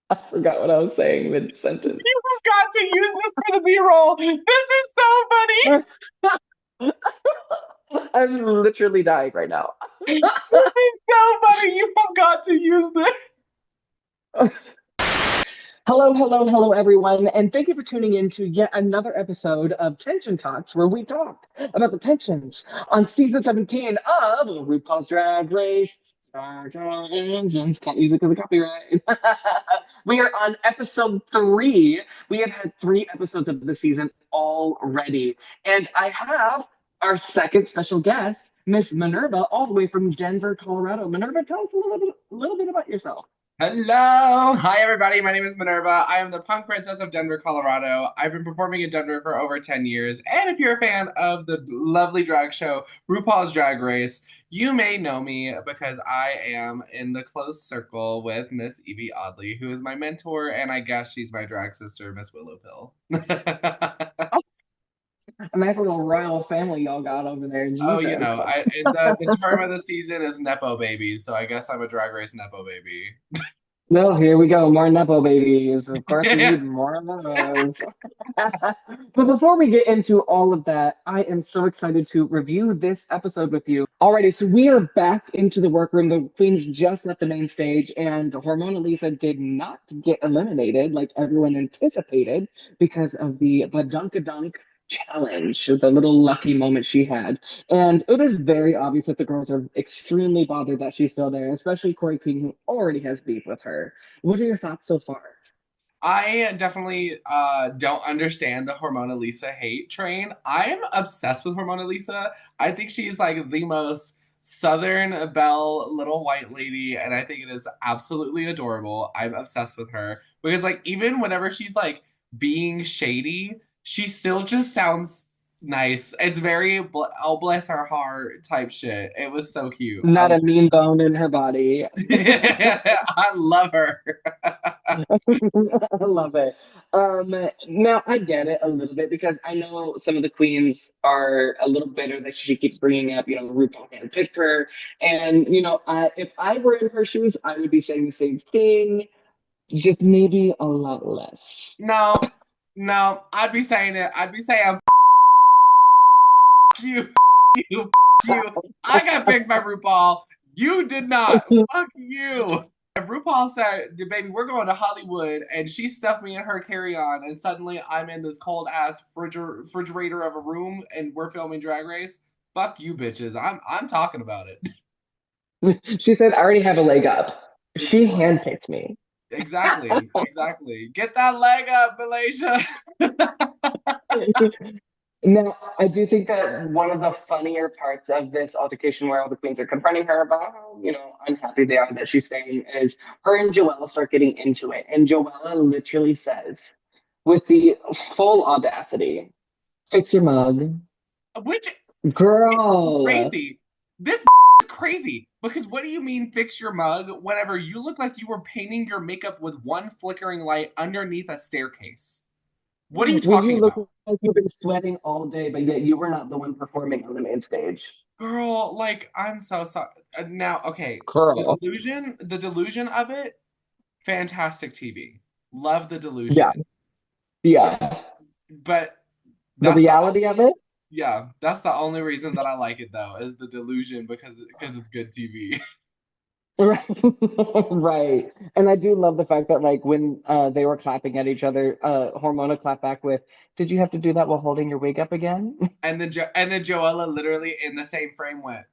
I forgot what I was saying mid sentence. You have got to use this for the B-roll. This is so funny. I'm literally dying right now. This is so funny. You have got to use this. Hello, hello, hello, everyone, and thank you for tuning in to yet another episode of Tension Talks, where we talk about the tensions on season 17 of Rupaul's Drag Race. Start your engines. Can't use it because of copyright. We are on episode 3. We have had 3 episodes of the season already, and I have our second special guest, Miss Minerva, all the way from Denver, Colorado. Minerva, tell us a little bit about yourself. Hello. Hi, everybody. My name is Minerva. I am the punk princess of Denver, Colorado. I've been performing in Denver for over 10 years. And if you're a fan of the lovely drag show, RuPaul's Drag Race, you may know me because I am in the close circle with Miss Evie Oddly, who is my mentor, and I guess she's my drag sister, Miss Willow Pill. A nice little royal family y'all got over there. Oh, Jesus. the term of the season is Nepo babies, so I guess I'm a Drag Race Nepo baby. Well, here we go. More Nepo babies. Of course, we need more of those. But before we get into all of that, I am so excited to review this episode with you. Alrighty, so we are back into the workroom. The queens just left the main stage, and Hormona Lisa did not get eliminated like everyone anticipated because of the Badunkadunk challenge, the little lucky moment she had. And it is very obvious that the girls are extremely bothered that she's still there, especially Corey King, who already has beef with her. What are your thoughts so far? I definitely don't understand the Hormona Lisa hate train. I'm obsessed with Hormona Lisa. I think she's like the most Southern Belle little white lady, and I think it is absolutely adorable. I'm obsessed with her because, like, even whenever she's like being shady, she still just sounds nice. It's very oh bless her heart type shit. It was so cute. Not a mean bone in her body. I love her. I love it. Now I get it a little bit because I know some of the queens are a little bitter that she keeps bringing up. RuPaul handpicked her, and if I were in her shoes, I would be saying the same thing, just maybe a lot less. No, no, I'd be saying it. I'd be saying, you, you, you. I got picked by RuPaul. You did not. Fuck you. If RuPaul said, baby, we're going to Hollywood, and she stuffed me in her carry on, and suddenly I'm in this cold ass refrigerator of a room and we're filming Drag Race, fuck you bitches. I'm talking about it. She said, I already have a leg up. She handpicked me. Exactly, exactly. Get that leg up, Malaysia. Now, I do think that one of the funnier parts of this altercation where all the queens are confronting her about how, unhappy they are that she's staying is her and Joella start getting into it. And Joella literally says, with the full audacity, fix your mug. Which Girl. crazy. This is crazy because what do you mean fix your mug whenever you look like you were painting your makeup with one flickering light underneath a staircase? What are you When you talking look about? like you've been sweating all day, but yet you were not the one performing on the main stage. Girl, like I'm so sorry. Now, okay, Girl. the delusion of it, fantastic TV. Love the Yeah. delusion. Yeah. But The that's the reality of it. yeah, that's the only reason that I like it though, is the delusion because it's good TV. Right. Right. And I do love the fact that like when they were clapping at each other, Hormona clapped back with, "Did you have to do that while holding your wig up again?" And then Joella literally in the same frame went.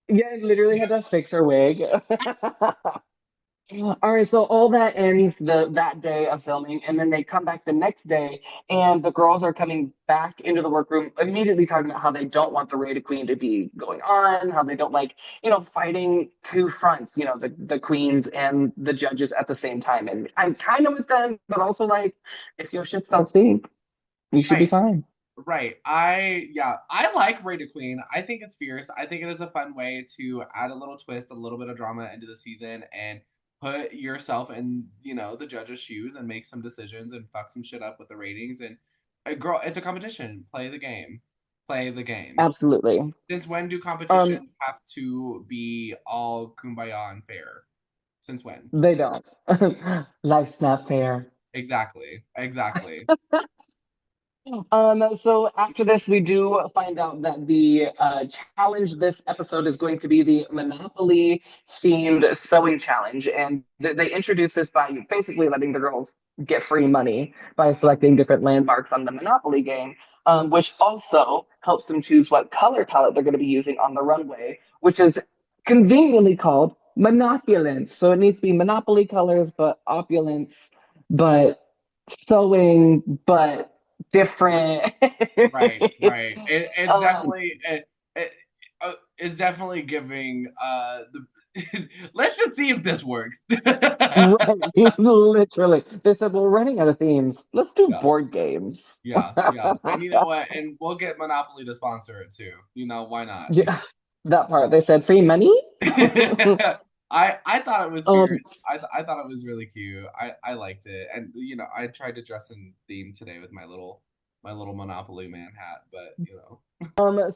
Yeah, I literally had to fix her wig. All right, so all that ends that day of filming, and then they come back the next day, and the girls are coming back into the workroom, immediately talking about how they don't want the Rated Queen to be going on, how they don't like, fighting two fronts, the queens and the judges at the same time. And I'm kind of with them, but also like, if your ships don't sink, you should be Right. fine. Right. I like Rate a Queen. I think it's fierce. I think it is a fun way to add a little twist, a little bit of drama into the season and put yourself in, the judge's shoes and make some decisions and fuck some shit up with the ratings and girl, it's a competition. Play the game. play the game. Absolutely. Since when do Um, competitions have to be all kumbaya and fair? Since when? they don't. Life's not fair. Exactly. Exactly. So after this, we do find out that the challenge this episode is going to be the Monopoly themed sewing challenge, and they introduce this by basically letting the girls get free money by selecting different landmarks on the Monopoly game, which also helps them choose what color palette they're going to be using on the runway, which is conveniently called Monopulence. So it needs to be Monopoly colors, but opulence, but sewing, but different. Right, right. It's um, definitely it's definitely giving the let's just see if this works. right, literally. They said, "Well, we're running out of themes. Let's do Yeah, board games." yeah, yeah. And you know what? And we'll get Monopoly to sponsor it too. You know, why not? Yeah, that part. They said free money. I thought it was um, cute. I thought it was really cute. I liked it, and you know I tried to dress in theme today with my little Monopoly man hat, but you know.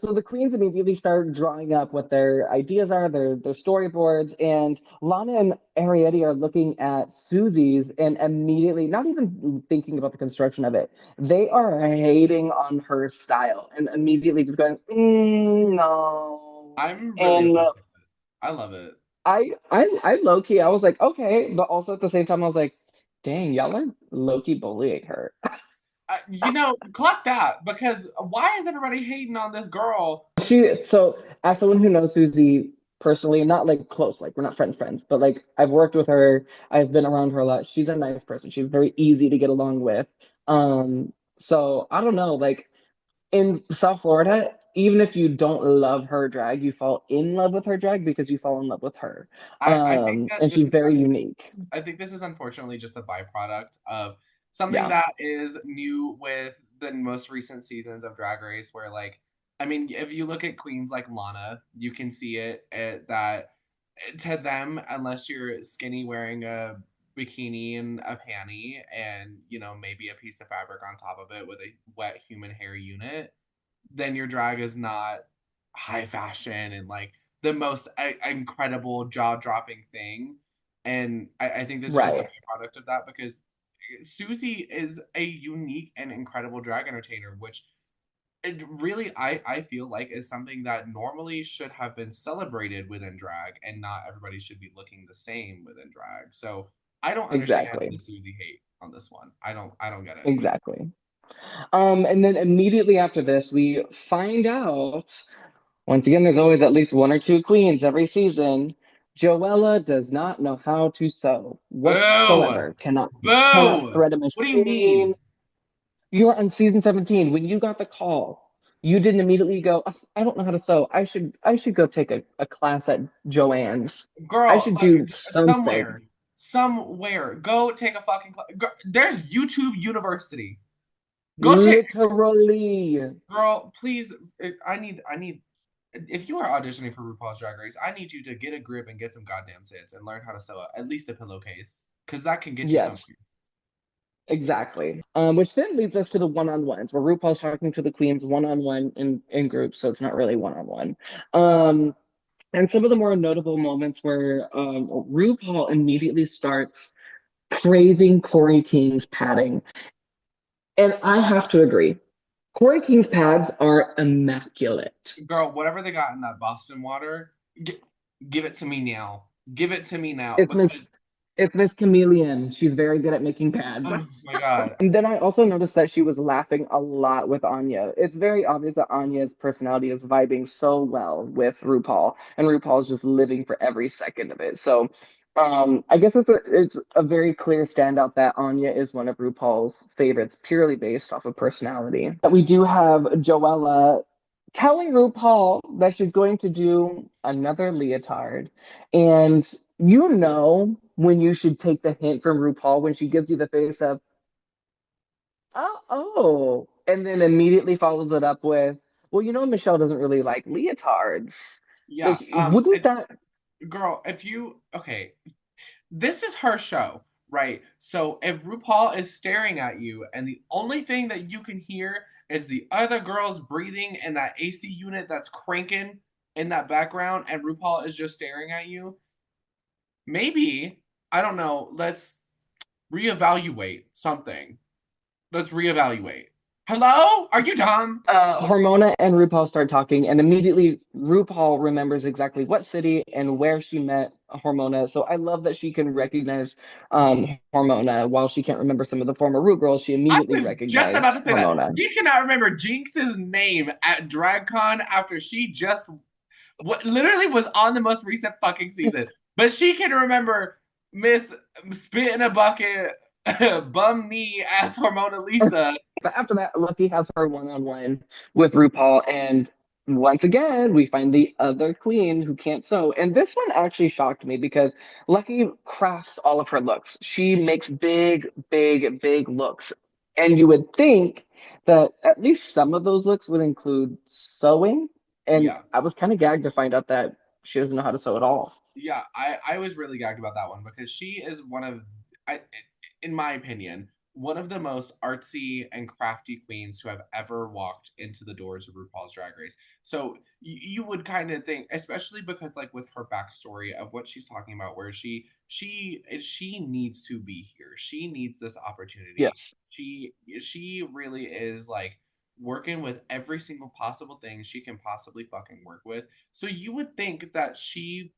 so the queens immediately start drawing up what their ideas are, their storyboards, and Lana and Ariete are looking at Susie's and immediately, not even thinking about the construction of it, they are hating on her style and immediately just going, no. I'm really And obsessed with it. I love it. I low key, I was like, okay, but also at the same time, I was like, dang, y'all are low key bullying her. You know, clock that because why is everybody hating on this girl? So as someone who knows Susie personally, not like close, like we're not friends, but like I've worked with her, I've been around her a lot. She's a nice person. She's very easy to get along with. So I don't know, like in South Florida, even if you don't love her drag, you fall in love with her drag because you fall in love with her. I think that And this she's is very unique. I think this is unfortunately just a byproduct of something Yeah. that is new with the most recent seasons of Drag Race, where like, I mean, if you look at queens like Lana, you can see that to them, unless you're skinny wearing a bikini and a panty and you know maybe a piece of fabric on top of it with a wet human hair unit, then your drag is not high fashion and like the most incredible jaw dropping thing. And I think this is just a Right. byproduct of that because Susie is a unique and incredible drag entertainer, which it really I feel like is something that normally should have been celebrated within drag and not everybody should be looking the same within drag. So I don't understand the Exactly. Susie hate on this one. I don't get it. Exactly. And then immediately after this, we find out, once again, there's always at least one or two queens every season. Joella does not know how to sew Boo! whatsoever. Cannot Boo! thread a What do you machine. mean? You're on season 17. When you got the call, you didn't immediately go, "Oh, I don't know how to sew. I should go take a class at Joanne's. I Girl, should like do something." somewhere, go take a fucking class. There's YouTube University. Go take, Literally. girl. Please, I need. If you are auditioning for RuPaul's Drag Race, I need you to get a grip and get some goddamn tits and learn how to sew at least a pillowcase, because that can get you Yes. somewhere. Exactly. Which then leads us to the one-on-ones, where RuPaul's talking to the queens one-on-one in groups, so it's not really one-on-one. Um, and some of the more notable moments where RuPaul immediately starts praising Corey King's padding. And I have to agree. Corey King's pads are immaculate. Girl, whatever they got in that Boston water, give it to me now. Give it to me now It's Miss because it's Miss Chameleon. She's very good at making pads. oh my god, And then I also noticed that she was laughing a lot with Anya. It's very obvious that Anya's personality is vibing so well with RuPaul, and RuPaul's just living for every second of it. So, I guess it's a very clear standout that Anya is one of RuPaul's favorites, purely based off of personality. But we do have Joella telling RuPaul that she's going to do another leotard, and you know when you should take the hint from RuPaul when she gives you the face of oh, and then immediately follows it up with, well, Michelle doesn't really like leotards. yeah. Like, wouldn't that? Girl, if you okay, this is her show, right? So if RuPaul is staring at you and the only thing that you can hear is the other girls breathing in that AC unit that's cranking in that background and RuPaul is just staring at you, maybe, I don't know, let's reevaluate something. Let's reevaluate. Hello? Are you dumb? Hormona and RuPaul start talking, and immediately RuPaul remembers exactly what city and where she met Hormona. So I love that she can recognize Hormona while she can't remember some of the former Ru girls. She I immediately was just about recognized to say that. Hormona. She cannot remember Jinx's name at DragCon after she just what literally was on the most recent fucking season. But she can remember Miss Spit in a Bucket, Bum Me as Hormona Lisa. But after that, Lucky has her one-on-one with RuPaul, and once again, we find the other queen who can't sew. And this one actually shocked me because Lucky crafts all of her looks. She makes big, big, big looks. And you would think that at least some of those looks would include sewing. And Yeah. I was kind of gagged to find out that she doesn't know how to sew at all. Yeah, I was really gagged about that one because she is one of, I, in my opinion, one of the most artsy and crafty queens to have ever walked into the doors of RuPaul's Drag Race. So you would kind of think, especially because like with her backstory of what she's talking about, where she needs to be here. She needs this opportunity. Yes, She really is like working with every single possible thing she can possibly fucking work with. So you would think that she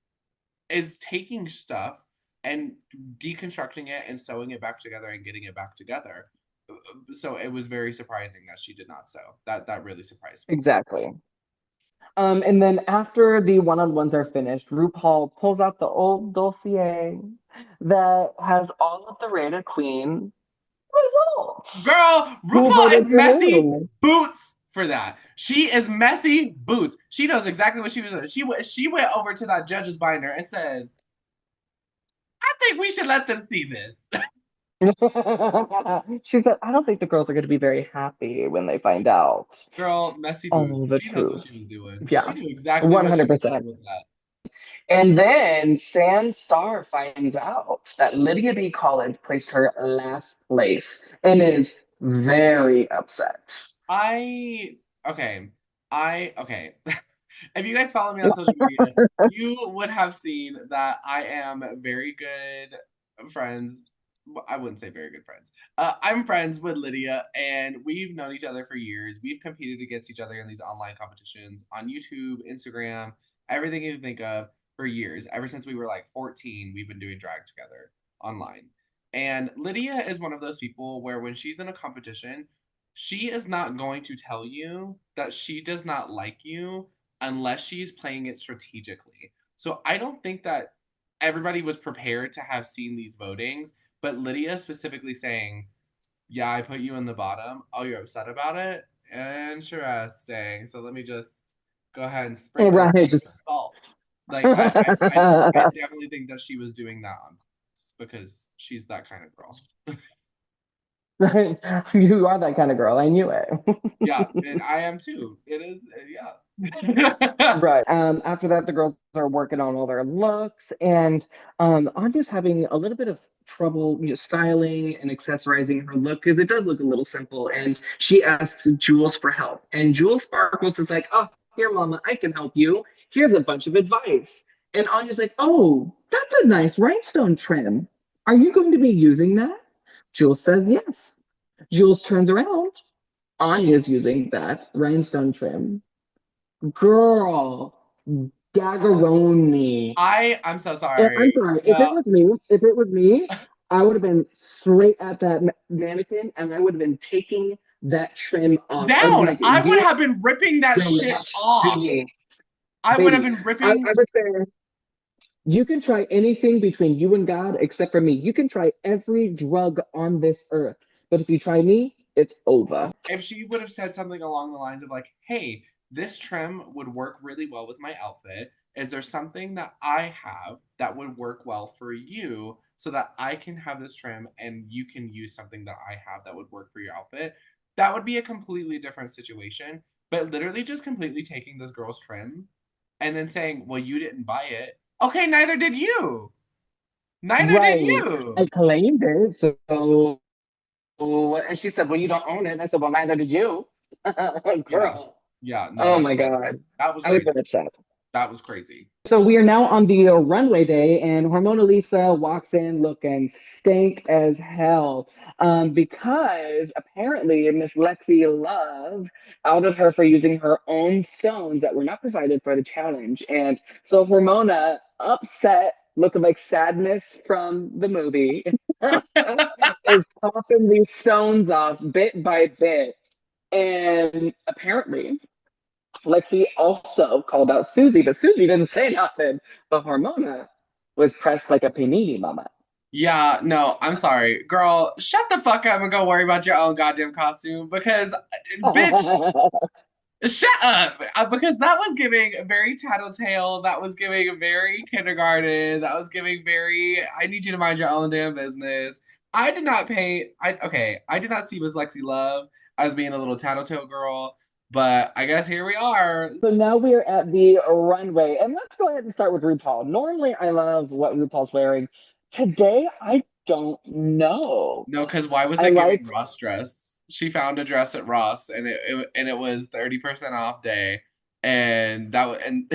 is taking stuff and deconstructing it and sewing it back together and getting it back together. So it was very surprising that she did not sew. That really surprised me. exactly. And then after the one-on-ones are finished, RuPaul pulls out the old dossier that has all of the rated queen results. Girl, Who RuPaul is voted for messy who? boots for that. She is messy boots. She knows exactly what she was doing. She went over to that judge's binder and said, "I think we should let them see this." She said, I don't think the girls are going to be very happy when they find out Girl, messy boots. all the She knows what truth. she was doing. Yeah, She knew exactly what she was doing 100%. with that. And then Sam Starr finds out that Lydia B. Collins placed her last place and is very upset. I okay. I okay. If you guys follow me on social media, you would have seen that I am very good friends. I wouldn't say very good friends. I'm friends with Lydia, and we've known each other for years. We've competed against each other in these online competitions on YouTube, Instagram, everything you can think of for years. Ever since we were like 14, we've been doing drag together online. And Lydia is one of those people where when she's in a competition, she is not going to tell you that she does not like you unless she's playing it strategically. So I don't think that everybody was prepared to have seen these votings, but Lydia specifically saying, "Yeah, I put you in the bottom. Oh, you're upset about it? Interesting. So let me just go ahead and sprinkle you Right. with salt." Like I definitely think that she was doing that on purpose because she's that kind of girl. Right. You are that kind of girl. I knew it. Yeah, and I am too. It is, yeah. Right. After that, the girls are working on all their looks, and Anya's having a little bit of trouble, styling and accessorizing her look because it does look a little simple. And she asks Jules for help, and Jules Sparkles is like, "Oh, here, Mama, I can help you. Here's a bunch of advice." And Anya's like, "Oh, that's a nice rhinestone trim. Are you going to be using that?" Jules says yes. Jules turns around. Anya's using that rhinestone trim. Girl, Gaggeroni. I'm so And I'm sorry. sorry, No, if it was me, I would have been straight at that mannequin and I would have been taking that trim off. I would have been down. like, I would you have been ripping that will shit not off. see, I would have baby. been I ripping. would say, you can try anything between you and God except for me. You can try every drug on this earth. But if you try me, it's over. If she would have said something along the lines of like, "Hey, this trim would work really well with my outfit. Is there something that I have that would work well for you so that I can have this trim and you can use something that I have that would work for your outfit?" That would be a completely different situation. But literally just completely taking this girl's trim and then saying, "Well, you didn't buy it." Okay, neither did you. Neither did Right. I you. claimed it, so and she said, well, you don't own it. And I said, well, neither did you. Yeah. Girl. Yeah, no, Oh that's my crazy. God. That was I would crazy. have been upset. That was crazy. So we are now on the runway day, and Hormona Lisa walks in looking stank as hell. Because apparently Miss Lexi Love outed her for using her own stones that were not provided for the challenge. And so Hormona, upset, looking like sadness from the movie, is popping these stones off bit by bit. And apparently Lexi also called out Susie, but Susie didn't say nothing. But Hormona was pressed like a panini mama. Yeah, no, I'm sorry. Girl, shut the fuck up and go worry about your own goddamn costume because, bitch, shut up. Because that was giving very tattletale. That was giving very kindergarten. That was giving very, I need you to mind your own damn business. I did not paint, okay, I did not see Miss Lexi Love as being a little tattletale girl, but I guess here we are. So now we are at the runway, and let's go ahead and start with RuPaul. Normally, I love what RuPaul's wearing. Today, I don't know. No, because why was I it giving like, Ross dress? She found a dress at Ross, and it was 30% off day, and and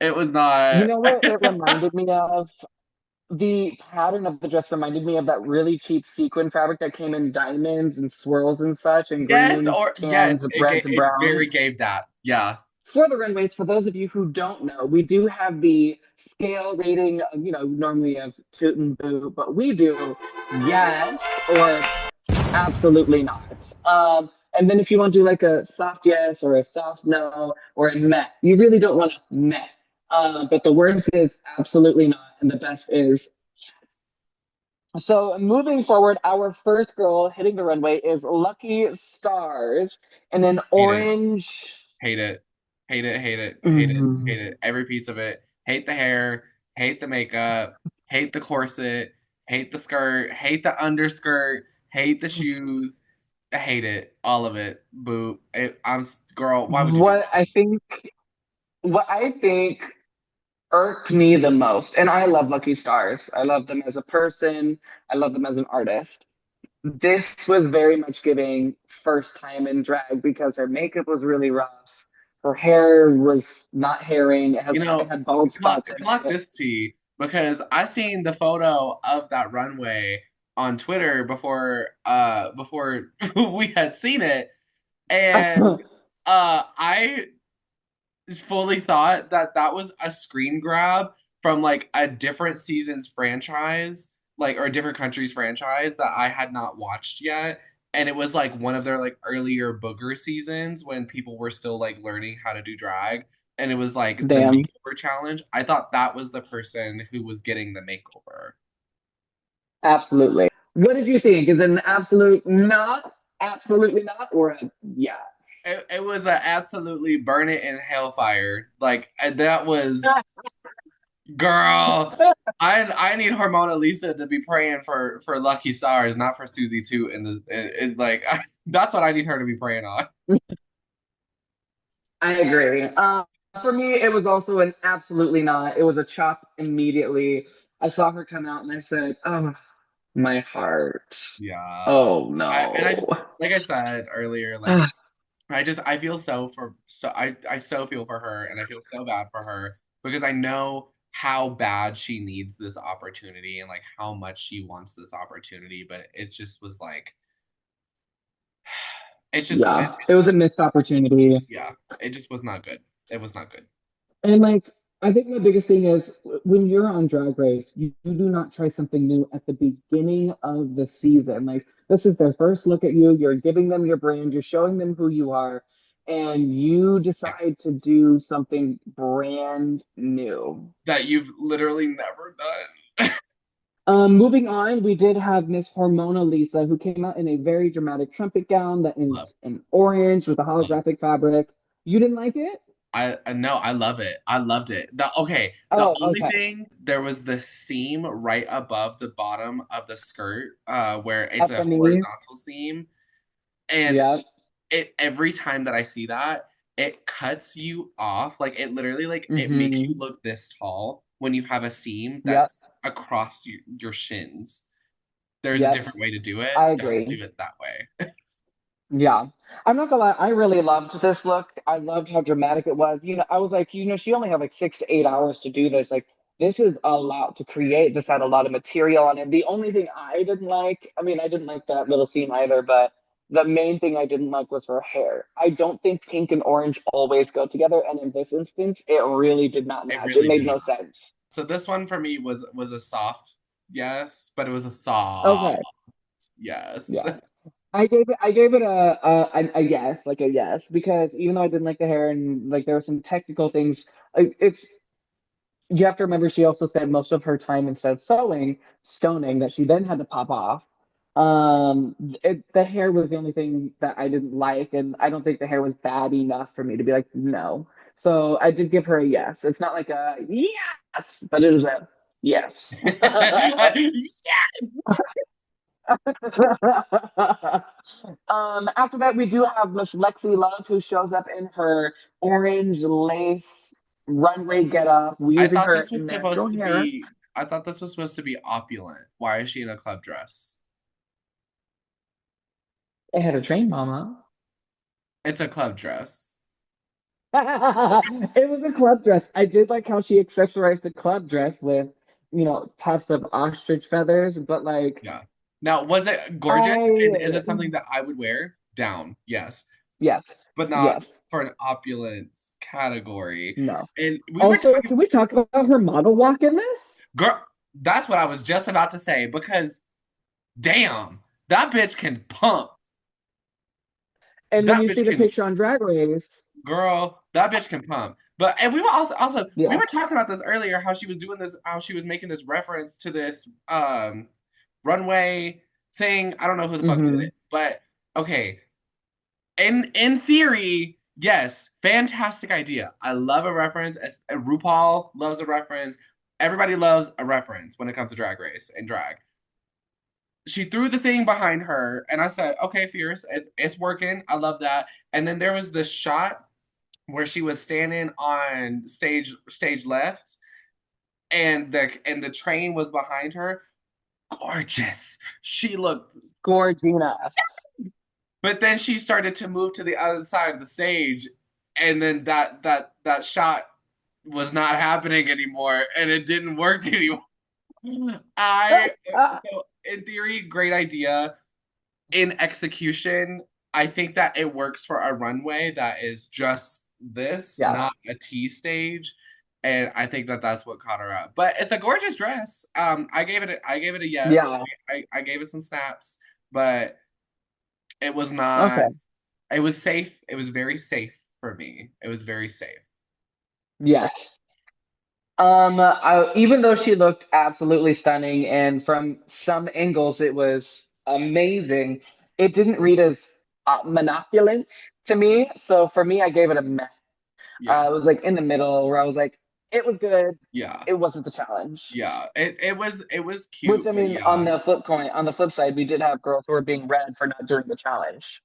it was you not. know what it reminded me of? The pattern of the dress reminded me of that really cheap sequin fabric that came in diamonds and swirls and such, and Yes, greens, or yes, cans, reds, and it very browns. gave that. Yeah, For the runways, for those of you who don't know, we do have the scale rating, normally of toot and boot, but we do yes or absolutely not. And then if you want to do like a soft yes or a soft no or a meh, you really don't want a meh. But the worst is absolutely not, and the best is yes. So moving forward, our first girl hitting the runway is Lucky Stars in an hate it, orange. hate it, hate it, hate it, hate it, Mhm. hate it. Every piece of it. Hate the hair, hate the makeup, hate the corset, hate the skirt, hate the underskirt, hate the shoes. I hate it, all of it. Boo. Girl. Why would you do What I think what I think irked me the most, and I love Lucky Stars. I love them as a person. I love them as an artist. This was very much giving first time in drag because her makeup was really rough. Her hair was not hairing. You It know, had bald spots in clock it. this tea because I seen the photo of that runway on Twitter before we had seen it, and I fully thought that that was a screen grab from like a different season's franchise, like or a different country's franchise that I had not watched yet. And it was like one of their like earlier booger seasons when people were still like learning how to do drag. And it was like the Damn. makeover challenge. I thought that was the person who was getting the makeover. Absolutely. What did you think? Is it an absolute not, absolutely not, or a yes? It was a absolutely burn it in hellfire. Like that was girl, I need Hormona Lisa to be praying for Lucky Stars, not for Susie too. Like that's what I need her to be praying on. I agree. For me, it was also an absolutely not. It was a chop immediately. I saw her come out and I said, "Oh, my heart. Yeah, Oh I no." just like I said earlier, like I feel I so feel for her and I feel so bad for her because I know how bad she needs this opportunity and like how much she wants this opportunity, but it just was like it's just Yeah, it was a missed opportunity. yeah, it just was not good. It was not good. And like, I think my biggest thing is when you're on Drag Race, you do not try something new at the beginning of the season. Like, this is their first look at you. You're giving them your brand, you're showing them who you are, and you Yeah. decide to do something brand new. That you've literally never done. Moving on, we did have Miss Hormona Lisa, who came out in a very dramatic trumpet gown that Love, is in orange with a love. holographic fabric. You didn't like it? I no, I love it. I loved it. The Oh, only okay. thing there was the seam right above the bottom of the skirt, where it's At a the knee. horizontal seam, and Yep. it every time that I see that, it cuts you off. Like it literally like it makes you Mm-hmm. look this tall when you have a seam Yep. that's across your shins. There's a Yep. different way to do it. I Don't agree. do it that way. Yeah. I'm not gonna lie, I really loved this look. I loved how dramatic it was. I was like, she only had like 6 to 8 hours to do this. Like, this is a lot to create. This had a lot of material on it. The only thing I didn't like, I mean, I didn't like that little scene either, but the main thing I didn't like was her hair. I don't think pink and orange always go together, and in this instance, it really did not It match. It really made did no not. sense. So this one for me was a soft yes, but it was a soft Okay. yes. Yeah. I gave it a yes, like a yes, because even though I didn't like the hair and like there were some technical things, it's you have to remember she also spent most of her time instead of sewing, stoning that she then had to pop off. The hair was the only thing that I didn't like, and I don't think the hair was bad enough for me to be like no. So I did give her a yes. It's not like a yes, but it is a yes. After that, we do have Miss Lexi Love, who shows up in her orange lace runway getup, I using thought her this was natural supposed to hair. be I thought this was supposed to be opulent. Why is she in a club dress? It had a train, mama. It's a club dress. It was a club dress. I did like how she accessorized the club dress with, tufts of ostrich feathers, but like, Yeah. Now, was it gorgeous? And is I, it something that I would wear? Down, yes. yes, But not yes, for an opulence category. no. And we were Also, talking, can we talk about her model walk in this? girl, that's what I was just about to say because damn, that bitch can pump. And when That you see bitch the can, picture on Drag Race, girl, that bitch can pump. But and we were also we yeah. were talking about this earlier, how she was doing this, how she was making this reference to this runway thing. I don't know who the fuck did Hmm. it, but okay. In theory, yes, fantastic idea. I love a reference. RuPaul loves a reference. Everybody loves a reference when it comes to Drag Race and drag. She threw the thing behind her, and I said, "Okay, Fierce, it's working. I love that." And then there was this shot where she was standing on stage left, and the train was behind her. Gorgeous. She looked, Gorgina. but then she started to move to the other side of the stage, and then that shot was not happening anymore, and it didn't work anymore. I so in theory, great idea. In execution, I think that it works for a runway that is just this, Yeah. not a T stage. And I think that that's what caught her up. But it's a gorgeous dress. I gave it a yes. Yeah. I gave it some snaps, but it was not. Okay. It was safe. It was very safe for me. It was very safe. Yes. Even though she looked absolutely stunning, and from some angles it was amazing, it didn't read as monoculent to me. So for me, I gave it a meh. Yeah, It was like in the middle where I was like, it was good. yeah, It wasn't the challenge. yeah. It was Which cute, I but mean, yeah, on the flip side, we did have girls who were being read for not doing the challenge.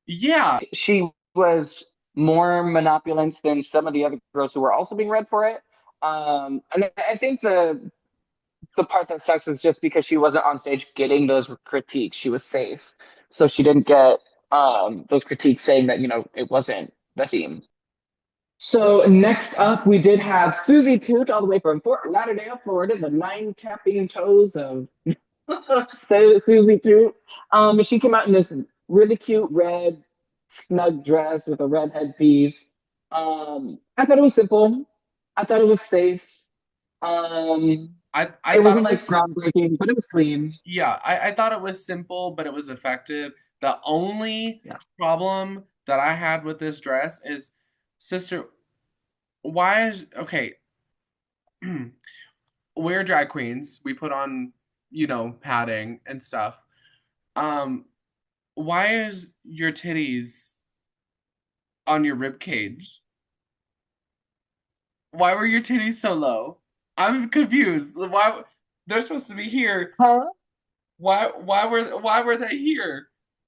yeah. She was more manipulant than some of the other girls who were also being read for it. And I think the part that sucks is just because she wasn't on stage getting those critiques. She was safe, so she didn't get those critiques saying that it wasn't the theme. So next up, we did have Susie Toot all the way from Fort Lauderdale, Florida, the nine tapping toes of Susie Toot. She came out in this really cute red snug dress with a red headpiece. I thought it was simple. I thought it was safe. Um, I it thought wasn't it like was groundbreaking, but it was clean. yeah. I thought it was simple, but it was effective. The only Yeah. problem that I had with this dress is, sister, why is okay? We're drag queens. We put on, padding and stuff. Um, why is your titties on your rib cage? Why were your titties so low? I'm confused. Why they're supposed to be here? Huh? Why were they here?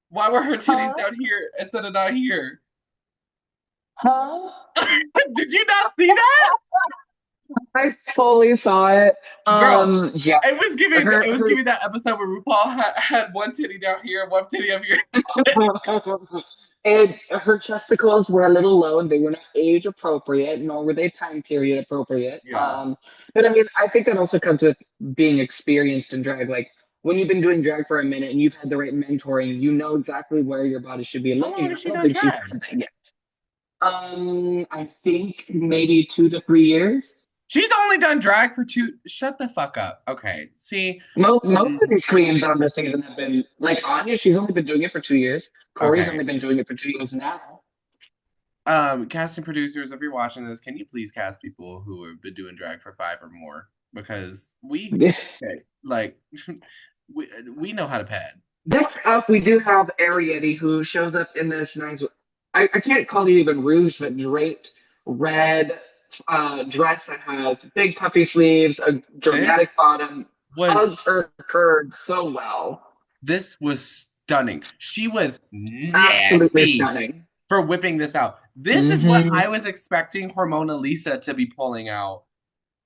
Why were her titties Huh? down here instead of not here? Huh? Did you not see that? I fully saw it. Girl, Yeah, it was her giving that episode where RuPaul had one titty down here and one titty up here. and her chesticles were a little low and they were not age appropriate, nor were they time period appropriate. Yeah. But I mean, I think that also comes with being experienced in drag. Like when you've been doing drag for a minute and you've had the right mentoring, you know exactly where your body should be How long looking. has I she don't done think she's drag? had that yet. I think maybe 2 to 3 years. She's only done drag for two. Shut the fuck up. Okay. See, Most of these queens on this season have been like Anya. She's only been doing it for 2 years. Corey's okay. only been doing it for 2 years now. Casting producers, if you're watching this, can you please cast people who have been doing drag for 5 or more? Because okay, like, we we know how to pad. Next up, we do have Arietti, who shows up in this nice. I can't call it even rouge, but draped red dress that has big puffy sleeves, a dramatic This bottom, was hugs her curves so well. this was stunning. She was Absolutely nasty stunning. for whipping this out. This is what Hmm. I was expecting Hormona Lisa to be pulling out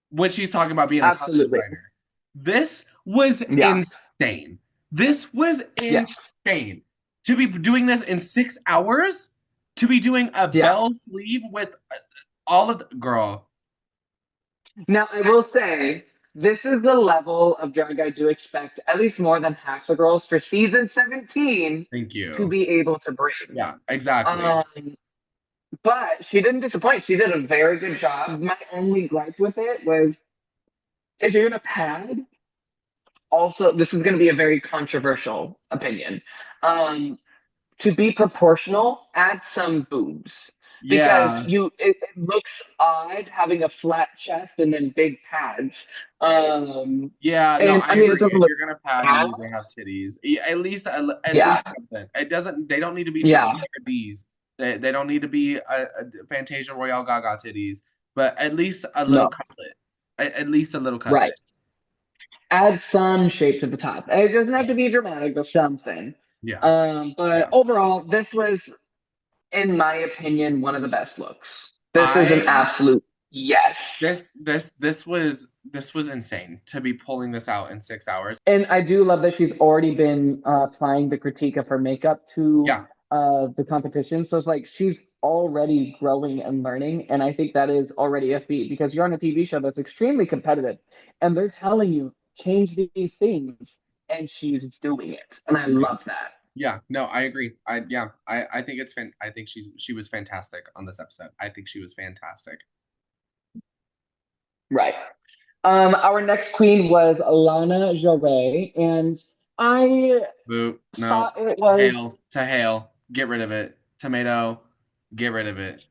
when she's talking about being a costume Absolutely. designer. This was Yeah. insane. This was Yes. insane. To be doing this in 6 hours, to be doing a Yeah. bell sleeve with all of the girl. Now, I will say, this is the level of drag I do expect at least more than half the girls for season 17 Thank to you. be able to bring. Yeah, exactly. Um, but she didn't disappoint. She did a very good job. My only gripe with it was if you're gonna pad, also this is gonna be a very controversial opinion. Um, to be proportional, add some boobs because Yeah. it looks odd having a flat chest and then big pads. Um, Yeah, no, and I I mean it agree. doesn't If look you're gonna pad, you bad. need to have titties. At Yeah, least something. It doesn't. They don't need to be triple yeah, layer D's. They don't need to be Fantasia Royale Gaga titties. But at least a little no, cutlet. At least a little right. cutlet. Add some shape to the top. It doesn't have to be dramatic, but something. Yeah, But yeah. overall, this was, in my opinion, one of the best looks. This is an I absolute yes. this was insane to be pulling this out in 6 hours. And I do love that she's already been applying the critique of her makeup to Yeah, the competition. So it's like she's already growing and learning. And I think that is already a feat because you're on a TV show that's extremely competitive and they're telling you, change these things. And she's doing it. And I right. love that. Yeah, no, I agree. I think I think she was fantastic on this episode. I think she was fantastic. Right. Our next queen was Lana Jarre. And I Boo. No. thought it was, Hail. To hail. Get rid of it. Tomato. Get rid of it.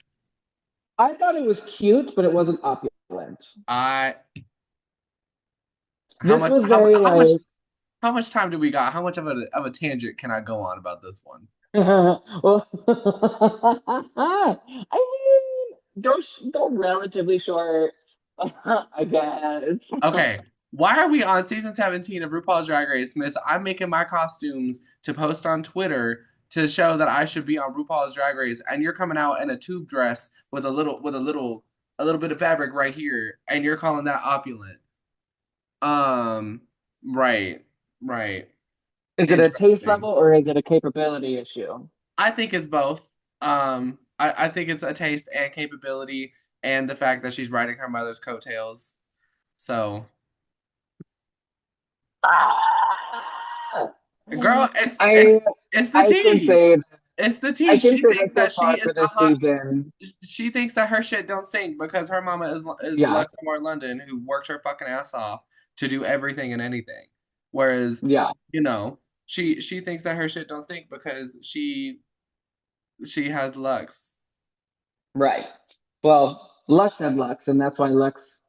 I thought it was cute, but it wasn't opulent. I This was very like, how much time do we got? How much of a tangent can I go on about this one? well, I mean, go relatively short, I guess. Okay. Why are we on season 17 of RuPaul's Drag Race, Miss? I'm making my costumes to post on Twitter to show that I should be on RuPaul's Drag Race, and you're coming out in a tube dress with a little bit of fabric right here, and you're calling that opulent. Um, right, right. Is it a taste Interesting. level or is it a capability issue? I think it's both. I think it's a taste and capability, and the fact that she's riding her mother's coattails. So, Ah! girl, I it's the I can tea. say It's the I tea. can She say thinks that so that she far is for the this hot. season, She thinks that her shit don't stink because her mama is yeah, Luxemore London who worked her fucking ass off to do everything and anything. Whereas, yeah, you know, she thinks that her shit don't stink because she has Lux. right. Well, Lux had Lux, and that's why Lux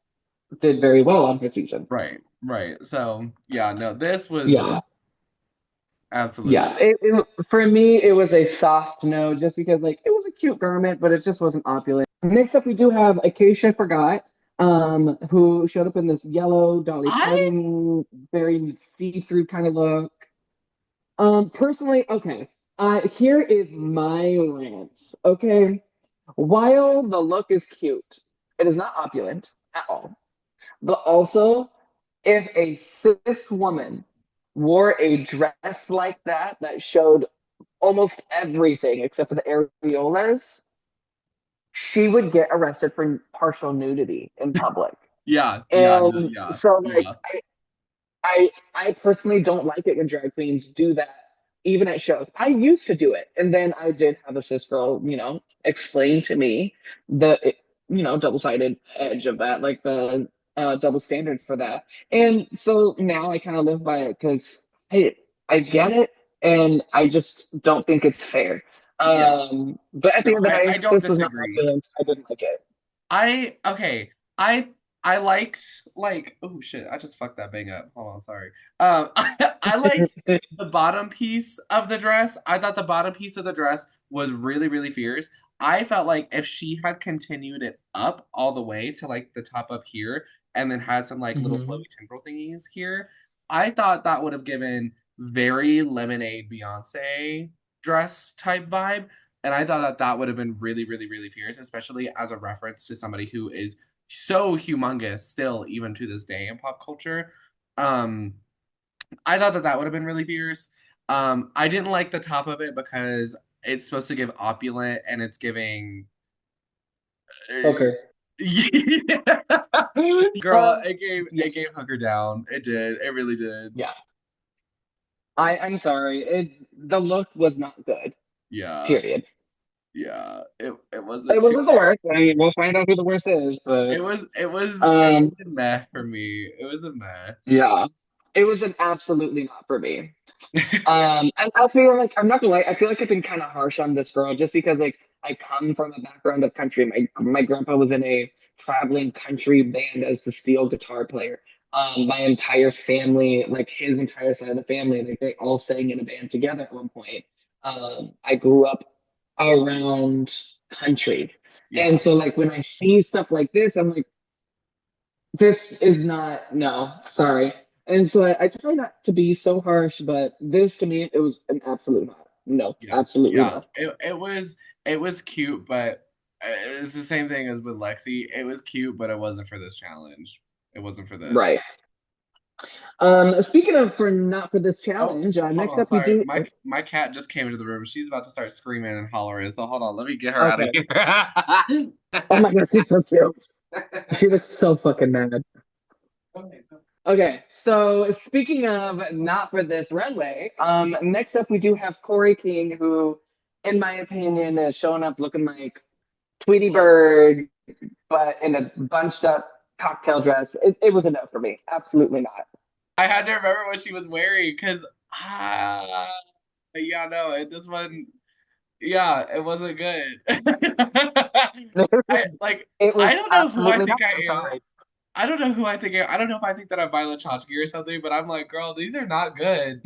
did very well on her season. Right, right. So yeah, no, this was Yeah. absolutely Yeah, for me it was a soft no, just because like it was a cute garment, but it just wasn't opulent. Next up, we do have Acacia Forgot, who showed up in this yellow Dolly I Parton, very see-through kind of look. Personally, okay, here is my rant. Okay, while the look is cute, it is not opulent at all. But also, if a cis woman wore a dress like that showed almost everything except for the areolas, she would get arrested for partial nudity in public. Yeah, yeah, no, And yeah, so, like, yeah, I personally don't like it when drag queens do that, even at shows. I used to do it, and then I did have a cis girl, explain to me the, double-sided edge of that, like the double standards for that. And so now I kind of live by it because, hey, I get it, and I just don't think it's fair. yeah. But at the No, end of the I day, don't this was not my disagree. feelings. I didn't like I okay. I I liked like oh shit, I just fucked that bang up. Hold on, sorry. I liked it. the bottom piece of the dress. I thought the bottom piece of the dress was really, really fierce. I felt like if she had continued it up all the way to like the top up here and then had some like little Mhm. flowy temporal thingies here, I thought that would have given very lemonade Beyonce dress type vibe. And I thought that that would have been really, really, really fierce, especially as a reference to somebody who is so humongous still, even to this day in pop culture. Um, I thought that that would have been really fierce. I didn't like the top of it because it's supposed to give opulent and it's giving. Okay. Yeah. Girl, Um, it yes. gave Hooker down. It did. It really did. Yeah. I'm sorry. The look was not good. Yeah. Period. Yeah. It It wasn't too wasn't the worst. I mean, we'll find out who the worst is, but it um, was a meh for me. It was a meh. yeah, it was an absolutely not for me. And I feel like I'm not gonna lie, I feel like I've been kind of harsh on this girl just because like I come from a background of country. My grandpa was in a traveling country band as the steel guitar player. My entire family, like his entire side of the family, like they all sang in a band together at one point. I grew up around country, Yeah. and so like when I see stuff like this, I'm like, this is not, no, sorry. And so I try not to be so harsh, but this to me, it was an absolute not. No, Yeah, absolutely yeah. no. It was cute, but it's the same thing as with Lexi. It was cute, but it wasn't for this challenge. It wasn't for this. Right. Speaking of for not for this Oh, challenge, hold next on, up we sorry. do. My cat just came into the room. She's about to start screaming and hollering. So hold on, let me get her out of Okay. here. Oh my God, she's so cute. She looks so fucking mad. Okay. Okay, so speaking of not for this runway, next up we do have Corey King, who, in my opinion, is showing up looking like Tweety Bird, but in a bunched up cocktail dress. It was a no for me. Absolutely not. I had to remember what she was wearing because yeah, no, this one, yeah, it wasn't good. I like It was I don't know who I absolutely not. think I I'm am. sorry. I don't know who I think I don't know if I think that I'm Violet Chachki or something, but I'm like, girl, these are not good.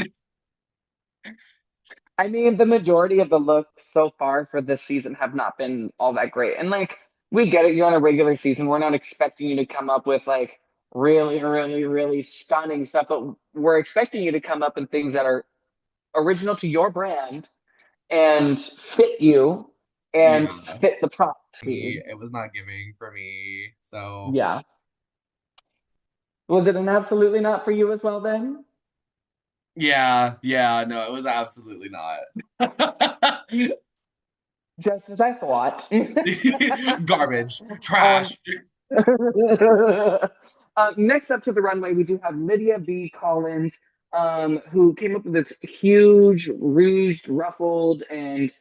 I mean, the majority of the looks so far for this season have not been all that great. And like, we get it. You're on a regular season. We're not expecting you to come up with like really, really, really stunning stuff, but we're expecting you to come up with things that are original to your brand and fit you and Yeah, fit the prompt. me, it was not giving for me. So Yeah. Was it an absolutely not for you as well then? yeah, yeah, no, it was absolutely not. Just as I thought. Garbage, um, trash. next up to the runway, we do have Lydia B. Collins, who came up with this huge, rouged, ruffled, and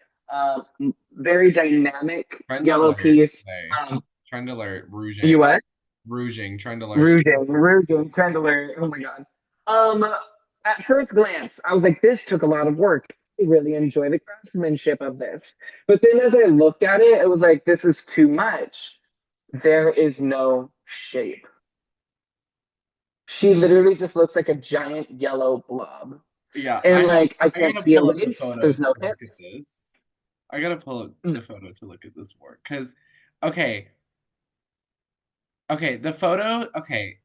very dynamic Trend yellow alert. piece. Hey, Um, trend alert. you Rouging, what? rouging. Trend alert. Rouging, chandelier. Oh my God. Um, at first glance, I was like, this took a lot of work. I really enjoy the craftsmanship of this. But then as I looked at it, it was like, this is too much. There is no shape. She literally just looks like a giant yellow blob. Yeah, And like, I I can't gotta see a pull up the waist. photo There's to no look at hips. this. I gotta pull up Mm. the photo to look at this more. Cause okay, okay, the photo, okay.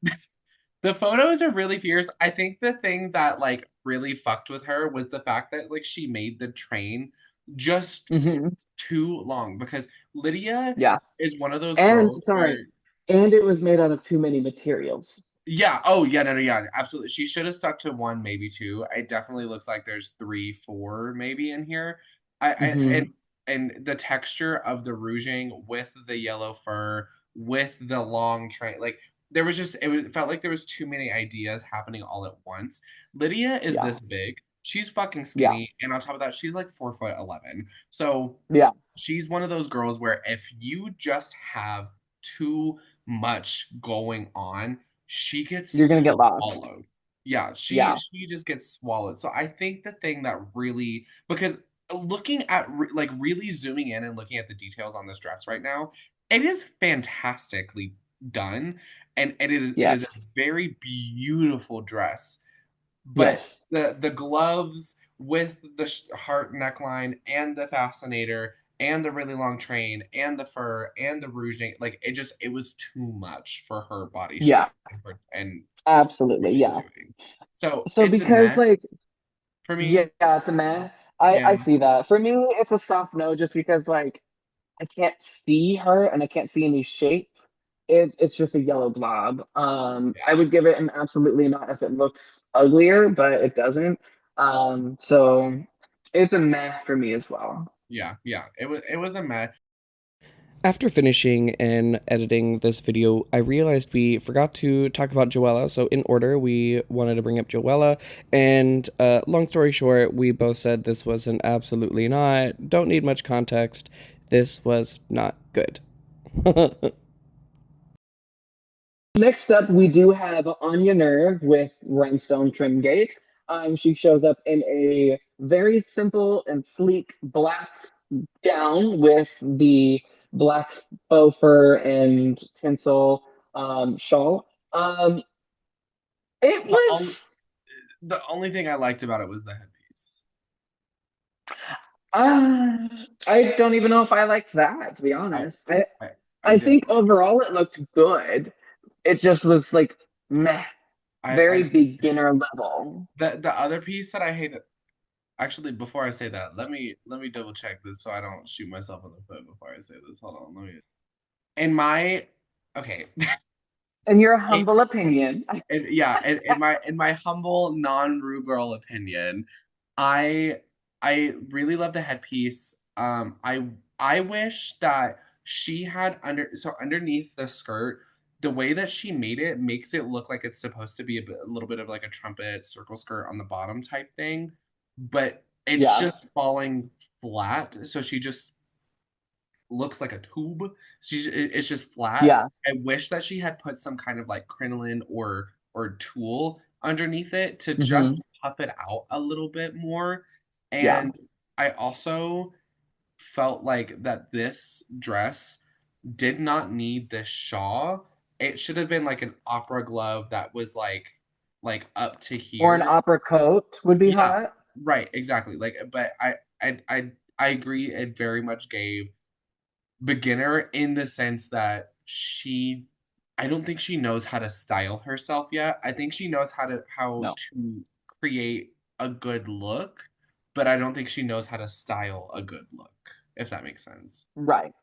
The photos are really fierce. I think the thing that like really fucked with her was the fact that like she made the train just Hmm. too long because Lydia Yeah. is one of those And girls where sorry. and it was made out of too many materials. Yeah. Oh, yeah. No, no, yeah. Absolutely. She should have stuck to one, maybe two. It definitely looks like there's three, four, maybe in here. I Hmm. and the texture of the rouging with the yellow fur, with the long train, like there was just it felt like there was too many ideas happening all at once. Lydia is Yeah, this big. She's fucking yeah, skinny, and on top of that, she's like 4'11". So yeah. she's one of those girls where if you just have too much going on, she You're gonna gets get lost. swallowed. Yeah, she Yeah, she just gets swallowed. So I think the thing that really, because looking at like really zooming in and looking at the details on this dress right now, it is fantastically done, and it is a yes, very beautiful dress. But yes, the gloves with the heart neckline and the fascinator and the really long train and the fur and the rouging, like it was too much for her body yeah, shape and what absolutely, she's yeah. doing. So So it's a because meh like, for yeah, me. it's a meh. I Yeah, see that. For me, it's a soft no, just because like I can't see her and I can't see any shape. It's just a yellow blob. I yeah, would give it an absolutely not if it looks uglier, but it doesn't. So it's a meh for me as well. yeah, yeah. It was a meh. After finishing and editing this video, I realized we forgot to talk about Joella. So, in order, we wanted to bring up Joella. And long story short, we both said this was an absolutely not, don't need much context. This was not good. Next up, we do have Anya Nur with Rhinestone Trim Gate. She shows up in a very simple and sleek black gown with the black faux fur and tinsel shawl. It The was, only the only thing I liked about it was the headpiece. uh, I don't even know if I liked that, to be I honest. I, I I did. think overall it looked good. It just looks like meh, I very beginner level. the other piece that I hated. Actually, before I say that, let me double check this so I don't shoot myself in the foot before I say this. Hold on, let me. In my okay, In your it, humble opinion, yeah, in my humble non-Rue girl opinion, I I really love the headpiece. I wish that she had underneath the skirt, the way that she made it makes it look like it's supposed to be a little bit of like a trumpet circle skirt on the bottom type thing, but it's yeah, just falling flat. So she just looks like a tube. It's just flat. yeah, I wish that she had put some kind of like crinoline or tulle underneath it to hmm, just puff it out a little bit more. yeah, And I also felt like that this dress did not need this shawl. It should have been like an opera glove that was like up to or an here. opera coat would be Yeah, hot. right, exactly. Like, but I agree. It very much gave beginner in the sense that I don't think she knows how to style herself yet. I think she knows how No, to create a good look, but I don't think she knows how to style a good look, if that makes sense. right.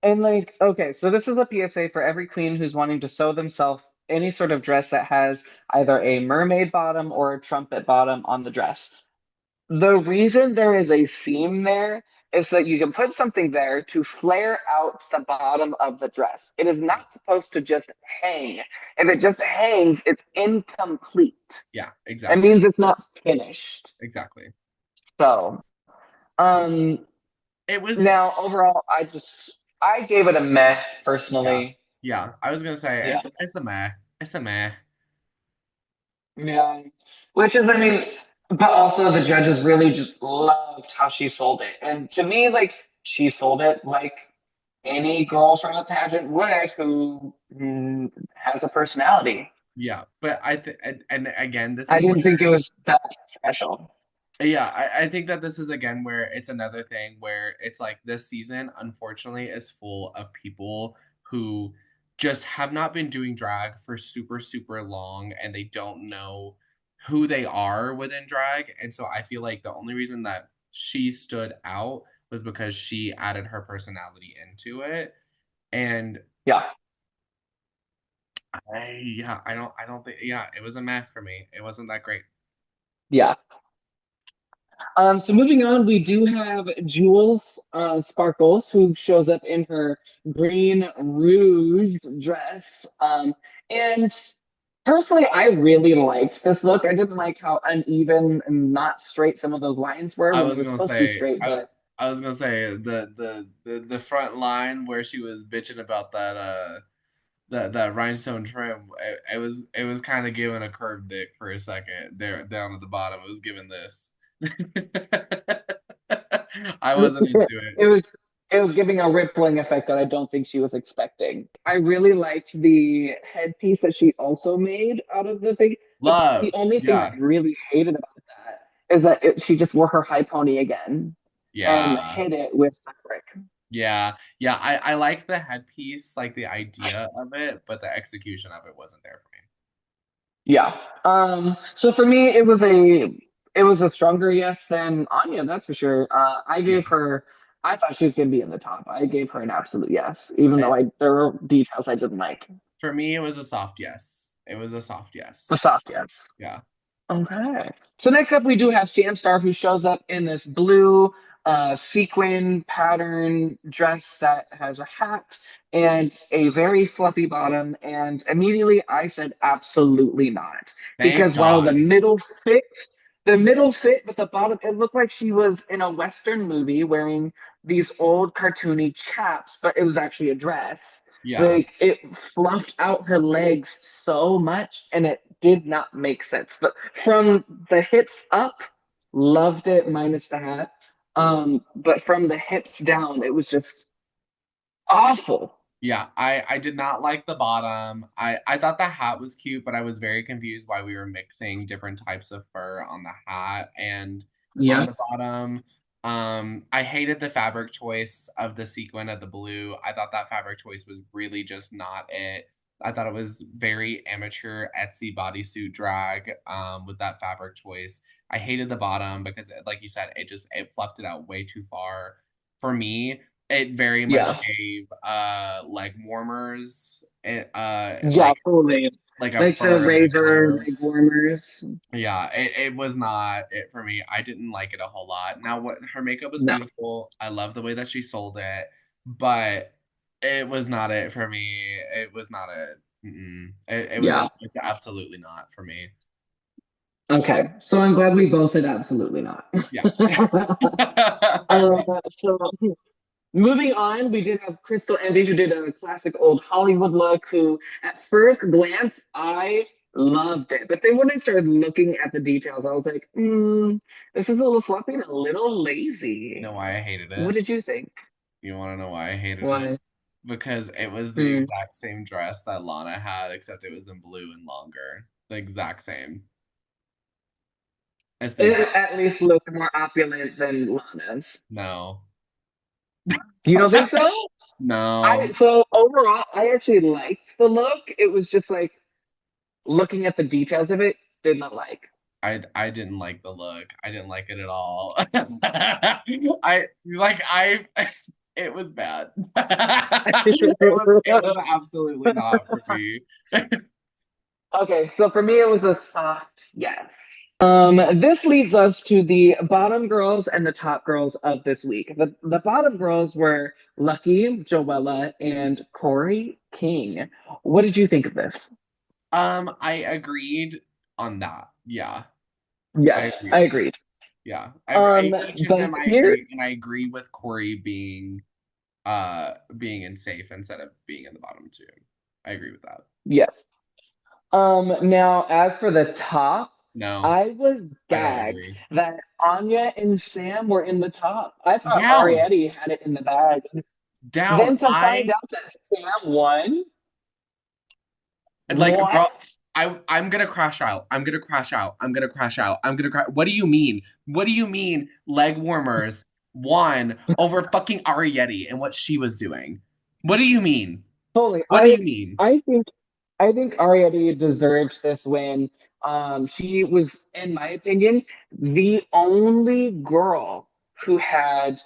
And like, okay, so this is a PSA for every queen who's wanting to sew themselves any sort of dress that has either a mermaid bottom or a trumpet bottom on the dress. The reason there is a seam there is that you can put something there to flare out the bottom of the dress. It is Yeah. not supposed to just hang. If it just hangs, it's incomplete. Yeah, It exactly. means it's not finished. Exactly. So, um, It was now overall, I gave it a meh yeah. personally. Yeah, I was gonna say Yeah, it's a meh. It's a meh. yeah. Which is, I mean, but also the judges really just loved how she sold it, and to me, like she sold it like any girl from a pageant would who has a personality. Yeah, but and again, this I is didn't think it was that special. yeah, I think that this is again where it's another thing where it's like this season, unfortunately, is full of people who just have not been doing drag for super, super long and they don't know who they are within drag. And so I feel like the only reason that she stood out was because she added her personality into it. And Yeah, I don't think, yeah, it was a meh for me. It wasn't that great. Yeah. So moving on, we do have Jules Sparkles, who shows up in her green rouge dress. And personally, I really liked this look. I didn't like how uneven and not straight some of those lines were I when it was was gonna supposed to be say, straight, but I was gonna say the front line where she was bitching about that rhinestone trim. It was kind of giving a curved dick for a second there down at the bottom. It was giving this. I wasn't into it. it was it was giving a rippling effect that I don't think she was expecting. I really liked the headpiece that she also made out of the thing, but the Loved, only thing I yeah, really hated about that is that she just wore her high pony again and yeah. hid it with fabric. Yeah. I liked the headpiece, like the idea of it, but the execution of it wasn't there for me. Yeah. So for me, it was a stronger yes than Anya, that's for sure. I Yeah. gave her. I thought she was going to be in the top. I gave her an absolute yes, even though It, there were details I didn't like. for me, it was a soft yes. It was a soft A yes. soft yes. Yeah. Okay. So next up, we do have Star, who shows up in this blue sequin pattern dress that has a hat and a very fluffy bottom. And immediately I said, absolutely not. Thank Because while God. the middle fit, but the bottom, it looked like she was in a Western movie wearing these old cartoony chaps, but it was actually a dress. Yeah. Like it fluffed out her legs so much and it did not make sense. But from the hips up, loved it minus the hat. But from the hips down, it was just awful. Yeah, I did not like the bottom. I thought the hat was cute, but I was very confused why we were mixing different types of fur on the hat and on Yeah. the bottom. I hated the fabric choice of the sequin of the blue. I thought that fabric choice was really just not it. I thought it was very amateur Etsy bodysuit drag with that fabric choice. I hated the bottom because, like you said, it fluffed it out way too far for me. It very much Yeah. gave leg warmers. It Yeah, totally. like a Like the fur leg razor warmer. leg warmers. Yeah, it was not it for me. I didn't like it a whole lot. Now what her makeup was No. beautiful. I love the way that she sold it, but it was not it for me. It was not it. Yeah. It's absolutely not for me. Okay. So I'm glad we both said absolutely not. Yeah. So moving on, we did have Crystal Envy, who did a classic old Hollywood look, who at first glance, I loved it. But then when I started looking at the details, I was like, this is a little sloppy and a little You lazy. know why I hated What it? did you think? You want to know why I hated it? Why? Because it was the Hmm. exact same dress that Lana had, except it was in blue and longer. The exact same. It's the It exact at least looked more opulent than Lana's. no. You don't think so? No. So overall, I actually liked the look. It was just like looking at the details of it, did not like. I didn't like the look. I didn't like it at all. I like I it was bad. It was absolutely not for me. Okay, so for me, it was a soft yes. This leads us to the bottom girls and the top girls of this week. The bottom girls were Lucky, Joella, and Corey King. What did you think of this? I agreed on that. Yeah. I Yes, agreed I on that. agreed. Yeah. Um, Each of but them I here, agree, and I agree with Corey being in safe instead of being in the bottom two. I agree with that. yes. Now as for the top, No, I was I don't gagged agree. that Anya and Sam were in the top. I thought Down, Arietti had it in the bag. down. Then to find out that Sam won, Like, what? bro, I'm gonna crash out. I'm gonna crash out. I'm gonna crash out. I'm gonna crash. What do you mean? What do you mean? Leg warmers won over fucking Arietti and what she was doing. What do you mean? Totally. What do you mean? I think I think Arietti deserves this win. She was, in my opinion, the only girl who had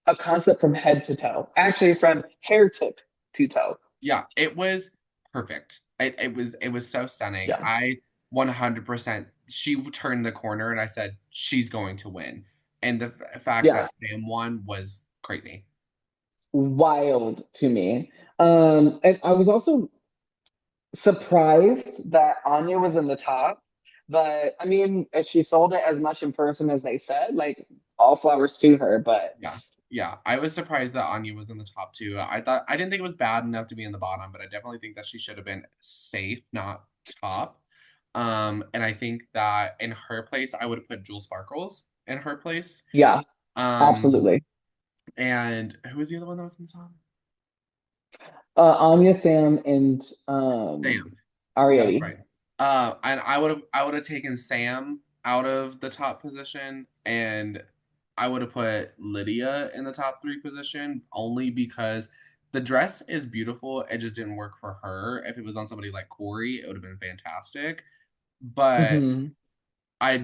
a concept from head to toe. Actually, from hair tip to toe. Yeah, it was perfect. It was so stunning. Yeah. I 100%, she turned the corner and I said she's going to win. And the fact Yeah. that Sam won was crazy. Wild to me. And I was also surprised that Anya was in the top, but I mean, if she sold it as much in person as they said, like all flowers to her, but Yeah. Yeah. I was surprised that Anya was in the top two. I didn't think it was bad enough to be in the bottom, but I definitely think that she should have been safe, not top. And I think that in her place, I would have put Jewel Sparkles in her place. yeah, Um, absolutely. and who was the other one that was in the top? Anya, Sam, and Sam. That's Ariete. right. And I would have taken Sam out of the top position, and I would have put Lydia in the top three position only because the dress is beautiful. It just didn't work for her. If it was on somebody like Corey, it would have been fantastic. But Hmm. I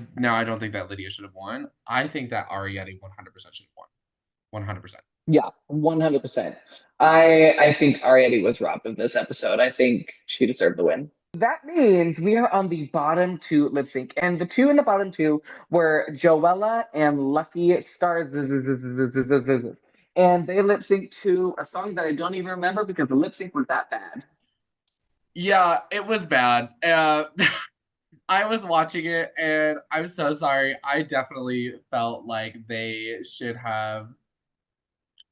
don't think that Lydia should have won. I think that Ariete 100% should have won. 100%. Yeah, 100%. I think Ariete was robbed of this episode. I think she deserved the win. That means we are on the bottom two lip sync, and the two in the bottom two were Joella and Lucky Stars, and they lip sync to a song that I don't even remember because the lip sync was that bad. Yeah, it was bad. I was watching it and I'm so sorry. I definitely felt like they should have,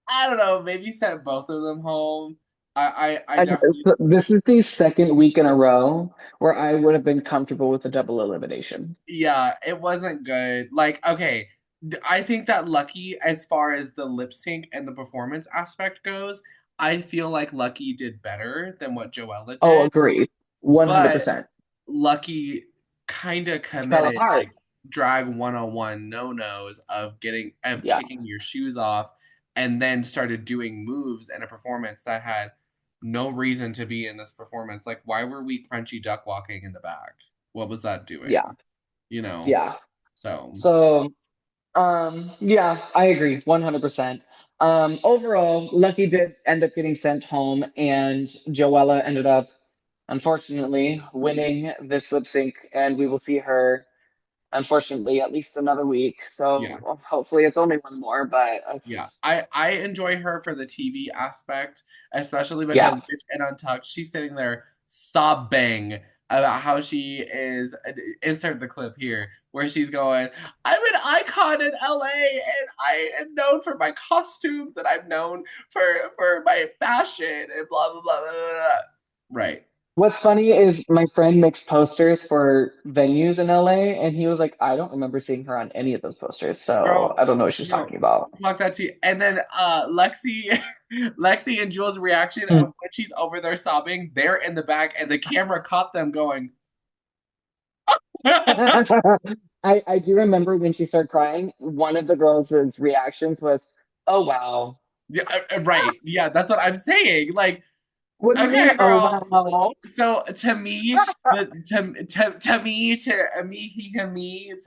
I don't know, maybe sent both of them home. I I, definitely, so this is the second week in a row where I would have been comfortable with a double elimination. yeah, it wasn't good. Like, okay, I think that Lucky, as far as the lip sync and the performance aspect goes, I feel like Lucky did better than what Joella Oh, did. agreed. But 100%. Lucky kind of Fell committed apart. like drag 101 no-nos of Yeah. kicking your shoes off and then started doing moves in a performance that had no reason to be in this performance. Like, why were we crunchy duck walking in the back? What was that Yeah. doing? You know? Yeah. So So, yeah, I agree, 100%. Overall, Lucky did end up getting sent home, and Joella ended up, unfortunately, winning this lip sync, and we will see her, unfortunately, at least another week. yeah. So well, hopefully it's only one more, but Yeah, I enjoy her for the TV aspect, especially because yeah. Bitch and Untucked, she's sitting there sobbing about how she is. Insert the clip here where she's going, "I'm an icon in LA, and I am known for my costumes, and I'm known for my fashion, and blah blah blah blah blah." Blah." Right, What's funny is my friend makes posters for venues in LA, and he was like, I don't remember seeing her on any of those posters, so girl. I don't know what she's No, talking about. fuck that too. And then Lexi, Lexi and Jules' reaction of Hmm. when she's over there sobbing, they're in the back, and the camera caught them going. I do remember when she started crying, one of the girls' reactions was, "Oh wow." Yeah, right. Yeah, that's what I'm saying. Like, What do you mean? okay, Oh girl. wow. So to me, to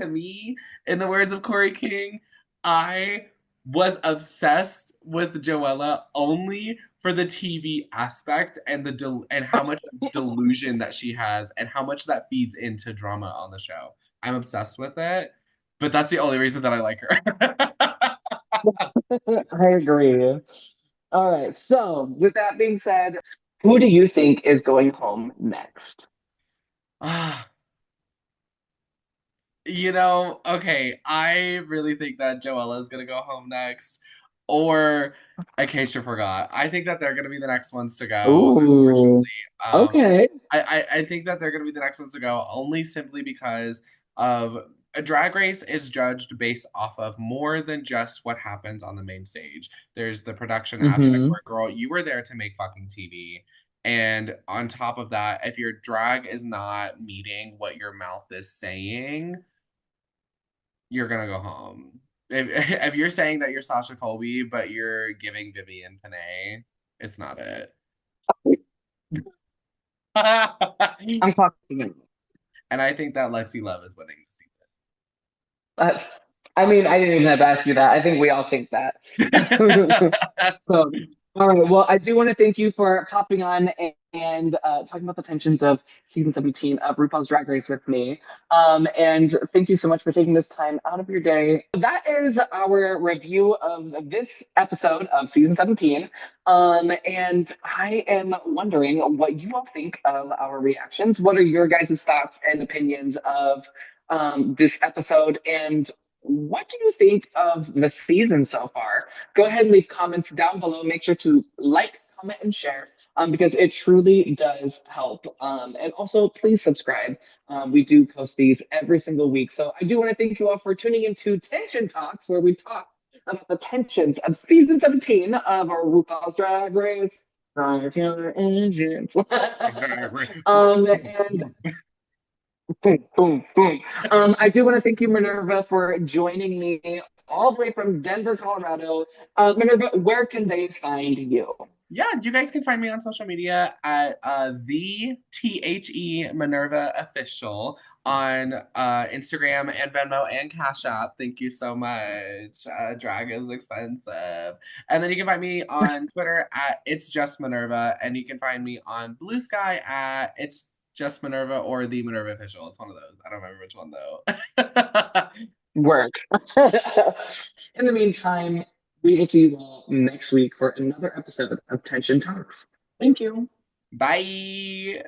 me, in the words of Corey King, I was obsessed with Joella only for the TV aspect and and how much delusion that she has and how much that feeds into drama on the show. I'm obsessed with it, but that's the only reason that I like her. I agree. All right. So, with that being said, who do you think is going home next? Ah, okay, I really think that Joella is gonna go home next, or Acacia forgot. I think that they're gonna be the next ones to go. Ooh. Unfortunately, Okay. I think that they're gonna be the next ones to go only simply because of a drag race is judged based off of more than just what happens on the main stage. There's the production aspect Mm-hmm. where, girl, you were there to make fucking TV. And on top of that, if your drag is not meeting what your mouth is saying, you're gonna go home. If if you're saying that you're Sasha Colby, but you're giving Vivian Panay, it's not it. I'm talking. And I think that Lexi Love is winning Uh, I mean, I didn't even have to ask you that. I think we all think that. the season. So, all right. Well, I do want to thank you for popping on and talking about the tensions of season 17 of RuPaul's Drag Race with me. And thank you so much for taking this time out of your day. That is our review of this episode of season 17. And I am wondering what you all think of our reactions. What are your guys' thoughts and opinions of this episode? And what do you think of the season so far? Go ahead and leave comments down below. Make sure to like, comment, and share because it truly does help. And also, please subscribe. We do post these every single week. So I do want to thank you all for tuning into Tehnsion Talks, where we talk about the tensions of season 17 of our RuPaul's Drag Race. Drive your engines. And boom, boom, boom. I do want to thank you, Minerva, for joining me all the way from Denver, Colorado. Minerva, where can they find you? Yeah, you guys can find me on social media at the THE Minerva Official on Instagram and Venmo and Cash App. Thank you so much. Drag is expensive. And then you can find me on Twitter at It's Just Minerva, and you can find me on Blue Sky at It's Just Minerva or The Minerva Official. It's one of those. I don't remember which one though. Work. In the meantime, we will see you all next week for another episode of Tehnsion Talks. Thank you. Bye.